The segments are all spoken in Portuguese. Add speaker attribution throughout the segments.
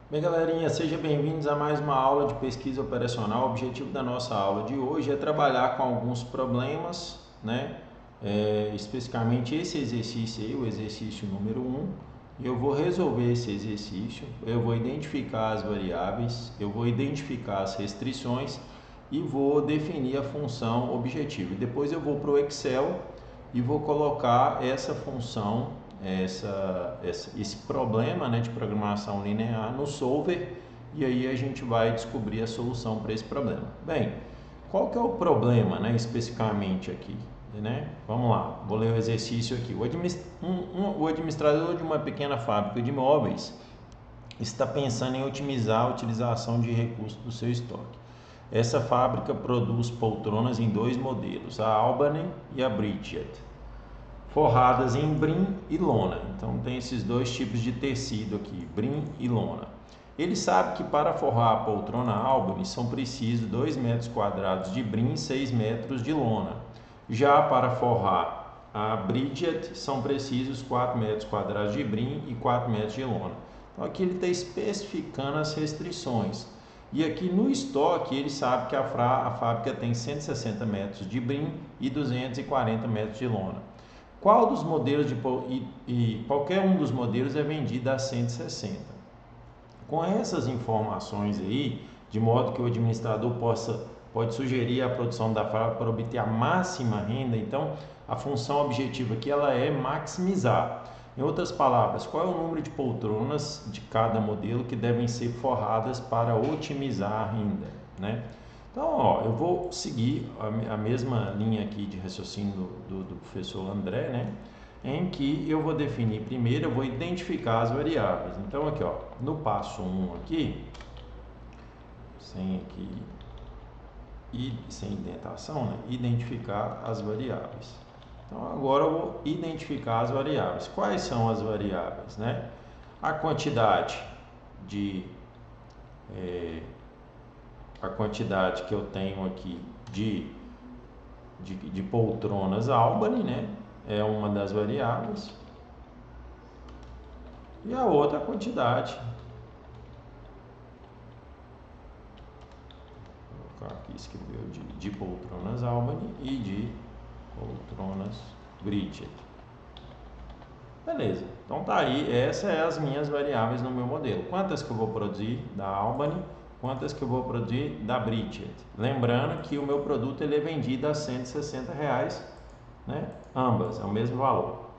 Speaker 1: Bem, galerinha, sejam bem-vindos a mais uma aula de pesquisa operacional. O objetivo da nossa aula de hoje é trabalhar com alguns problemas, né? Especificamente esse exercício aí, o exercício número 1. Eu vou resolver esse exercício, eu vou identificar as variáveis, eu vou identificar as restrições e vou definir a função objetivo. Depois eu vou para o Excel e vou colocar essa função, esse problema, né, de programação linear no solver, e aí a gente vai descobrir a solução para esse problema. Bem, qual que é o problema, né, especificamente aqui? Né? Vamos lá, vou ler o exercício aqui. O administrador de uma pequena fábrica de móveis está pensando em otimizar a utilização de recursos do seu estoque. Essa fábrica produz poltronas em dois modelos, a Albany e a Bridget, forradas em brim e lona. Então tem esses dois tipos de tecido aqui, brim e lona. Ele sabe que para forrar a poltrona Albany são precisos 2 metros quadrados de brim e 6 metros de lona. Já para forrar a Bridget são precisos 4 metros quadrados de brim e 4 metros de lona. Então aqui ele está especificando as restrições. E aqui no estoque ele sabe que a fábrica tem 160 metros de brim e 240 metros de lona. Qual dos modelos qualquer um dos modelos é vendido a 160. Com essas informações aí, de modo que o administrador pode sugerir a produção da fábrica para obter a máxima renda, então a função objetiva aqui ela é maximizar. Em outras palavras, qual é o número de poltronas de cada modelo que devem ser forradas para otimizar a renda, né? Então, ó, eu vou seguir a mesma linha aqui de raciocínio do professor André, né? Em que eu vou definir primeiro, eu vou identificar as variáveis. Então, aqui, ó, no passo 1 aqui, sem indentação, né? Identificar as variáveis. Então, agora eu vou identificar as variáveis. Quais são as variáveis, né? A quantidade que eu tenho aqui de poltronas Albany, né? É uma das variáveis. E a outra a quantidade. Vou colocar aqui, escreveu de poltronas Albany e de poltronas Bridget. Beleza, então tá aí, essas são as minhas variáveis no meu modelo. Quantas que eu vou produzir da Albany, quantas que eu vou produzir da Bridget. Lembrando que o meu produto ele é vendido a R$160, né? Ambas, é o mesmo valor.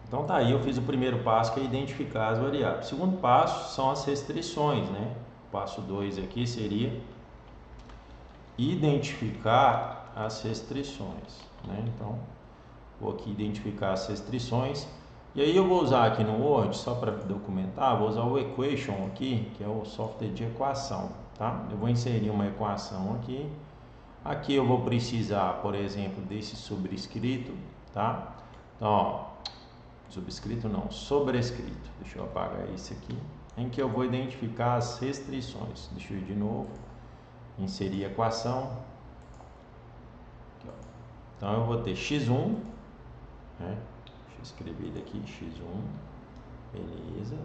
Speaker 1: Então tá aí, eu fiz o primeiro passo que é identificar as variáveis. O segundo passo são as restrições, né? O passo 2 aqui seria identificar as restrições, né? Então, vou aqui identificar as restrições. E aí eu vou usar aqui no Word, só para documentar, vou usar o Equation aqui, que é o software de equação, tá? Eu vou inserir uma equação aqui. Aqui eu vou precisar, por exemplo, desse subscrito, tá? Então, ó, subscrito não, sobrescrito. Deixa eu apagar esse aqui. Em que eu vou identificar as restrições. Deixa eu ir de novo. Inserir a equação. Aqui, então eu vou ter x1, né? Deixa eu escrever ele aqui, x1. Beleza.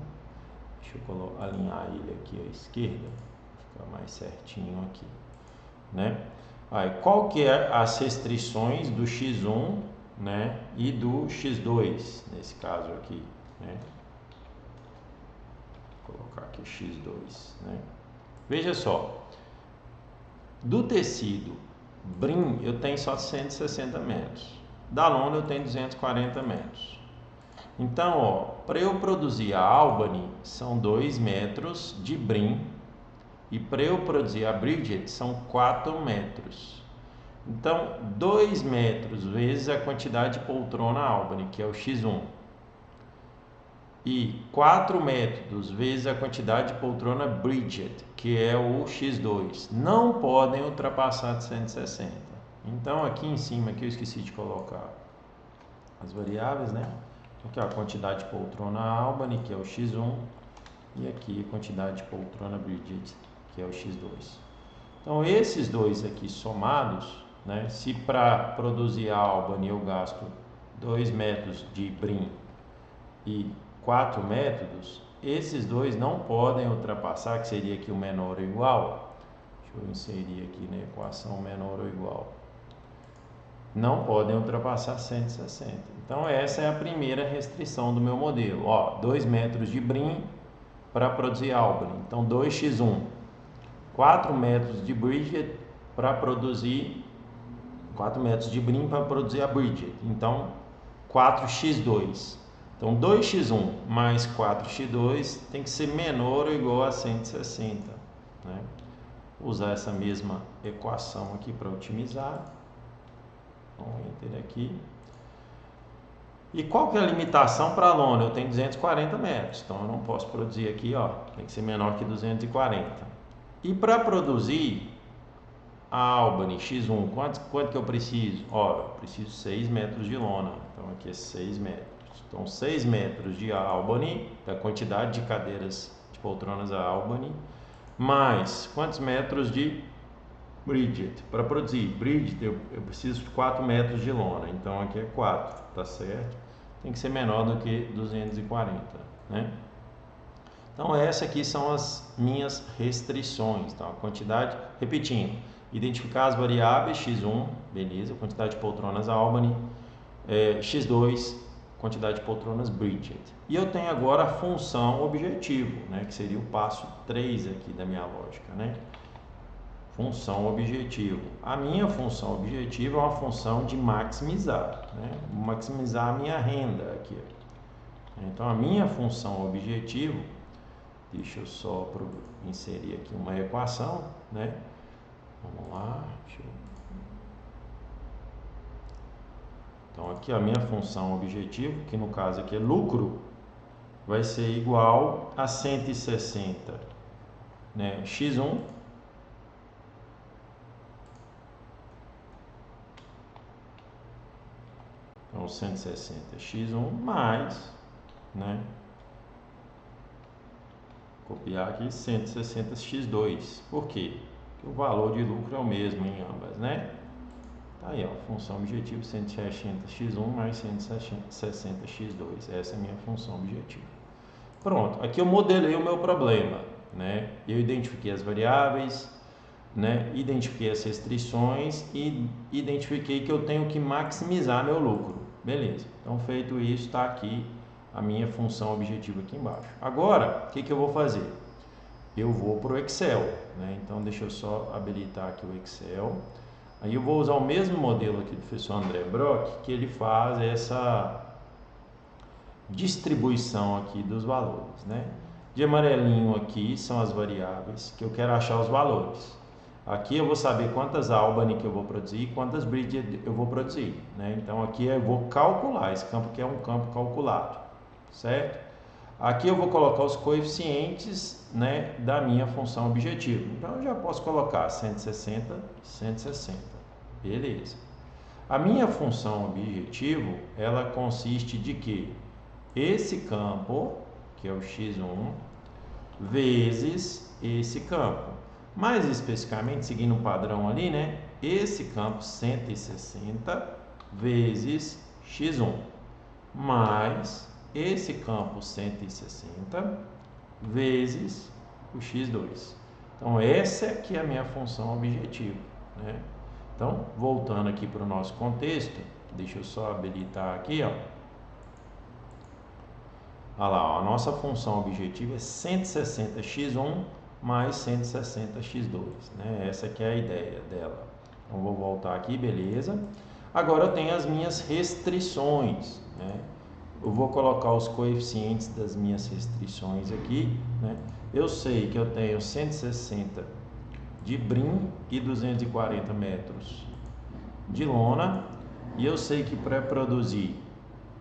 Speaker 1: Deixa eu alinhar ele aqui à esquerda. Ficar mais certinho aqui, né? Aí, qual que é as restrições do x1, né, e do x2 nesse caso aqui, né? Vou colocar aqui x2, né? Veja só, do tecido brim eu tenho só 160 metros, da lona eu tenho 240 metros. Então, ó, para eu produzir a Albany são 2 metros de brim e para eu produzir a Bridget são 4 metros. Então, 2 metros vezes a quantidade de poltrona Albany, que é o x1, e 4 metros vezes a quantidade de poltrona Bridget, que é o x2, não podem ultrapassar de 160. Então, aqui em cima, aqui eu esqueci de colocar as variáveis, né? Aqui ó, a quantidade de poltrona Albany, que é o x1, e aqui a quantidade de poltrona Bridget, que é o x2. Então, esses dois aqui somados, né, se para produzir a Albany eu gasto 2 metros de brim e 4 métodos, esses dois não podem ultrapassar, que seria aqui o menor ou igual. Deixa eu inserir aqui na equação menor ou igual. Não podem ultrapassar 160. Então essa é a primeira restrição do meu modelo. Ó, 2 metros de brim para produzir Albany. Então 2x1. 4 metros de Bridget para produzir 4 metros de brim para produzir a Bridget. Então 4x2. Então 2x1 mais 4x2 tem que ser menor ou igual a 160, né? Vou usar essa mesma equação aqui para otimizar. Vamos enter aqui. E qual que é a limitação para a lona? Eu tenho 240 metros, então eu não posso produzir aqui, ó, tem que ser menor que 240. E para produzir a Albany X1, quanto que eu preciso? Ó, eu preciso 6 metros de lona, então aqui é 6 metros. Então 6 metros de Albany, da quantidade de cadeiras de poltronas a Albany, mais quantos metros de Bridget? Para produzir Bridget eu preciso de 4 metros de lona, então aqui é 4, tá certo? Tem que ser menor do que 240, né? Então essas aqui são as minhas restrições, tá? A quantidade, repetindo, identificar as variáveis x1, beleza, quantidade de poltronas Albany, x2, quantidade de poltronas Bridget. E eu tenho agora a função objetivo, né, que seria o passo 3 aqui da minha lógica, né? Função objetivo. A minha função objetivo é uma função de maximizar, né? Maximizar a minha renda aqui. Então a minha função objetivo, deixa eu só inserir aqui uma equação, né? Vamos lá, Então aqui a minha função objetivo, que no caso aqui é lucro, vai ser igual a 160, né, x1 então 160 x1 mais, né, copiar aqui 160 x2. Por quê? Porque o valor de lucro é o mesmo em ambas, né? Tá aí, ó, função objetivo 160 x1 mais 160 x2. Essa é a minha função objetivo. Pronto, aqui eu modelei o meu problema, né? Eu identifiquei as variáveis, né? Identifiquei as restrições e identifiquei que eu tenho que maximizar meu lucro. Beleza, então feito isso, está aqui a minha função objetiva aqui embaixo. Agora, o que eu vou fazer? Eu vou para o Excel, né? Então deixa eu só habilitar aqui o Excel. Aí eu vou usar o mesmo modelo aqui do professor André Brock, que ele faz essa distribuição aqui dos valores, né? De amarelinho aqui são as variáveis que eu quero achar os valores. Aqui eu vou saber quantas Albany que eu vou produzir e quantas Bridget eu vou produzir, né? Então aqui eu vou calcular, esse campo aqui é um campo calculado, certo? Aqui eu vou colocar os coeficientes, né, da minha função objetivo. Então eu já posso colocar 160, 160. Beleza. A minha função objetivo, ela consiste de que esse campo, que é o x1, vezes esse campo. Mais especificamente, seguindo o padrão ali, né? Esse campo 160 vezes x1, mais esse campo 160 vezes o x2. Então, essa aqui é a minha função objetivo, né? Então, voltando aqui para o nosso contexto, deixa eu só habilitar aqui, ó. Olha lá, ó, a nossa função objetiva é 160x1 mais 160x2, né? Essa aqui é a ideia dela. Então, vou voltar aqui, beleza. Agora eu tenho as minhas restrições, né? Eu vou colocar os coeficientes das minhas restrições aqui, né? Eu sei que eu tenho 160 de brim e 240 metros de lona, e eu sei que para produzir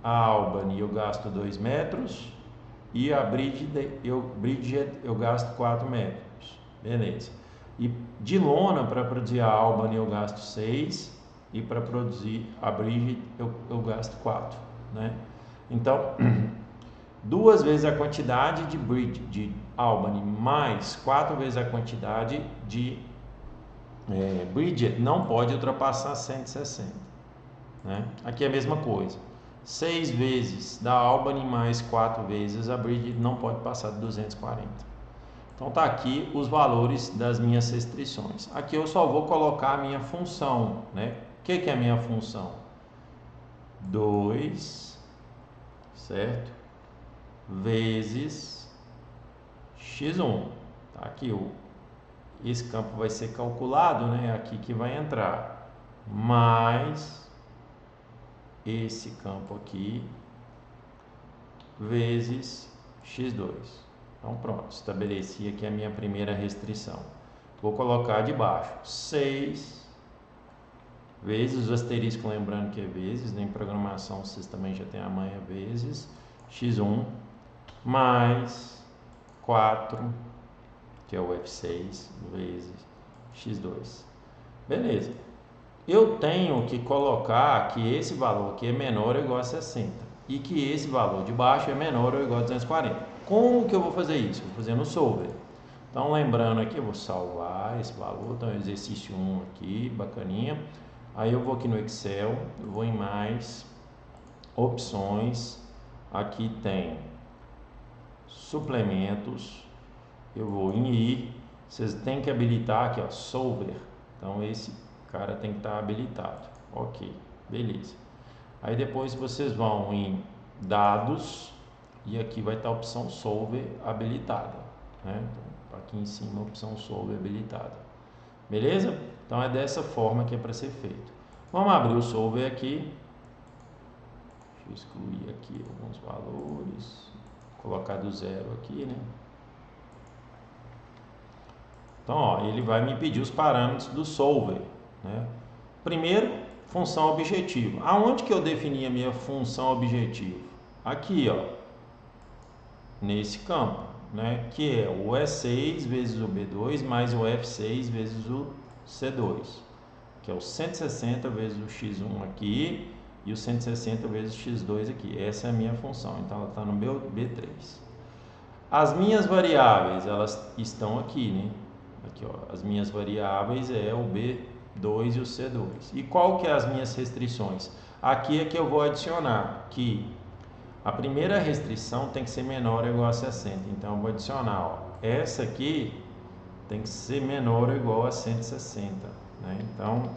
Speaker 1: a Albany eu gasto 2 metros e a Bridget eu gasto 4 metros, beleza. E de lona para produzir a Albany eu gasto 6 e para produzir a Bridget eu gasto 4, né? Então, 2 vezes a quantidade de Albany mais 4 vezes a quantidade de Bridget não pode ultrapassar 160, né? Aqui é a mesma coisa. 6 vezes da Albany mais 4 vezes a Bridge não pode passar de 240. Então tá aqui os valores das minhas restrições. Aqui eu só vou colocar a minha função, né? O que é a minha função? 2, certo? Vezes x1. Tá aqui esse campo vai ser calculado, né? Aqui que vai entrar mais esse campo aqui vezes x2. Então pronto, estabeleci aqui a minha primeira restrição. Vou colocar de baixo 6 vezes o asterisco, lembrando que é vezes, né? Em programação vocês também já têm a manha, vezes x1 mais 4, que é o F6, vezes x2. Beleza. Eu tenho que colocar que esse valor aqui é menor ou igual a 60 e que esse valor de baixo é menor ou igual a 240. Como que eu vou fazer isso? Vou fazer no solver. Então, lembrando aqui, eu vou salvar esse valor. Então, exercício 1 aqui, bacaninha. Aí eu vou aqui no Excel, eu vou em mais, opções. Aqui tem suplementos. Eu vou em I. Vocês têm que habilitar aqui, ó, solver. Então, esse cara tem que estar habilitado. Ok, beleza. Aí depois vocês vão em dados e aqui vai estar a opção solver habilitada, né? Então, aqui em cima a opção solver habilitada. Beleza? Então é dessa forma que é para ser feito. Vamos abrir o solver aqui. Deixa eu excluir aqui alguns valores. Colocar do zero aqui, né? Então, ó, ele vai me pedir os parâmetros do solver, né? Primeiro, função objetiva. Aonde que eu defini a minha função objetiva? Aqui, ó, nesse campo, né? Que é o E6 vezes o B2 mais o F6 vezes o C2, que é o 160 vezes o X1 aqui e o 160 vezes o X2 aqui. Essa é a minha função, então ela está no meu B3. As minhas variáveis, elas estão aqui, né? Aqui, ó, as minhas variáveis é o B2 e o C2. E qual que é as minhas restrições? Aqui é que eu vou adicionar que a primeira restrição tem que ser menor ou igual a 60. Então eu vou adicionar, ó, essa aqui tem que ser menor ou igual a 160, né? Então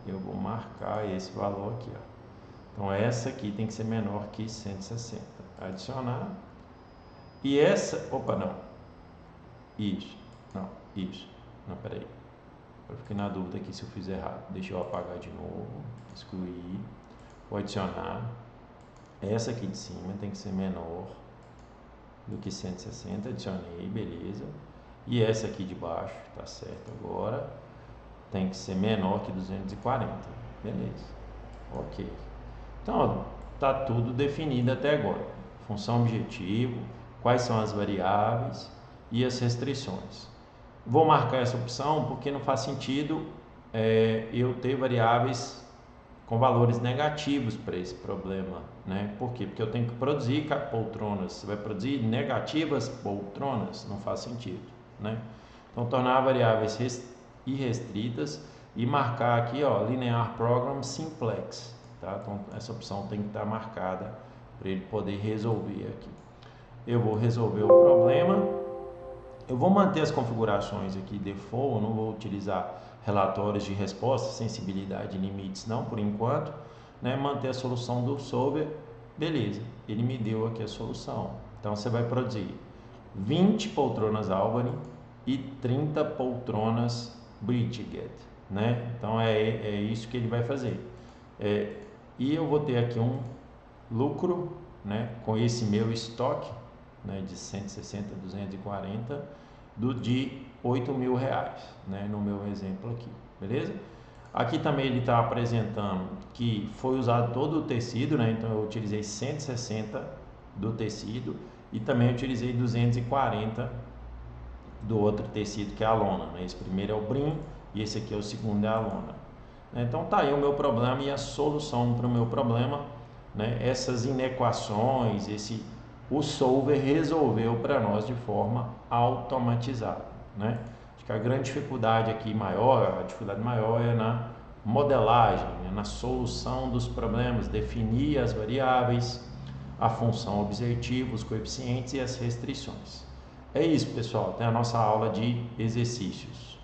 Speaker 1: eu vou marcar esse valor aqui, ó. Então essa aqui tem que ser menor que 160. Adicionar. E essa, opa, não. Isso. Não, isso. Não, peraí. Eu fiquei na dúvida aqui se eu fiz errado. Deixa eu apagar de novo. Excluir. Vou adicionar. Essa aqui de cima tem que ser menor do que 160. Adicionei, beleza. E essa aqui de baixo, tá certo agora, tem que ser menor que 240. Beleza. Ok. Então, ó, tá tudo definido até agora. Função objetivo, quais são as variáveis e as restrições. Vou marcar essa opção porque não faz sentido eu ter variáveis com valores negativos para esse problema, né? Por quê? Porque eu tenho que produzir poltronas. Você vai produzir negativas poltronas? Não faz sentido, né? Então, tornar variáveis irrestritas e marcar aqui, ó, Linear Program Simplex, tá? Então, essa opção tem que estar marcada para ele poder resolver aqui. Eu vou resolver o problema. Eu vou manter as configurações aqui default, eu não vou utilizar relatórios de resposta, sensibilidade e limites não, por enquanto, né? Manter a solução do solver, beleza, ele me deu aqui a solução. Então você vai produzir 20 poltronas Albany e 30 poltronas Bridgegate, né? Então é isso que ele vai fazer. E eu vou ter aqui um lucro, né, com esse meu estoque, né, de 160, 240, de R$8.000, né, no meu exemplo aqui, beleza? Aqui também ele está apresentando que foi usado todo o tecido, né, então eu utilizei 160 do tecido e também utilizei 240 do outro tecido que é a lona, né? Esse primeiro é o brim e esse aqui é o segundo é a lona. Então tá aí o meu problema e a solução para o meu problema, né? Essas inequações, o solver resolveu para nós de forma automatizada, né? Acho que a grande dificuldade aqui maior, a dificuldade maior é na modelagem, né, na solução dos problemas, definir as variáveis, a função objetivo, os coeficientes e as restrições. É isso, pessoal, tem a nossa aula de exercícios.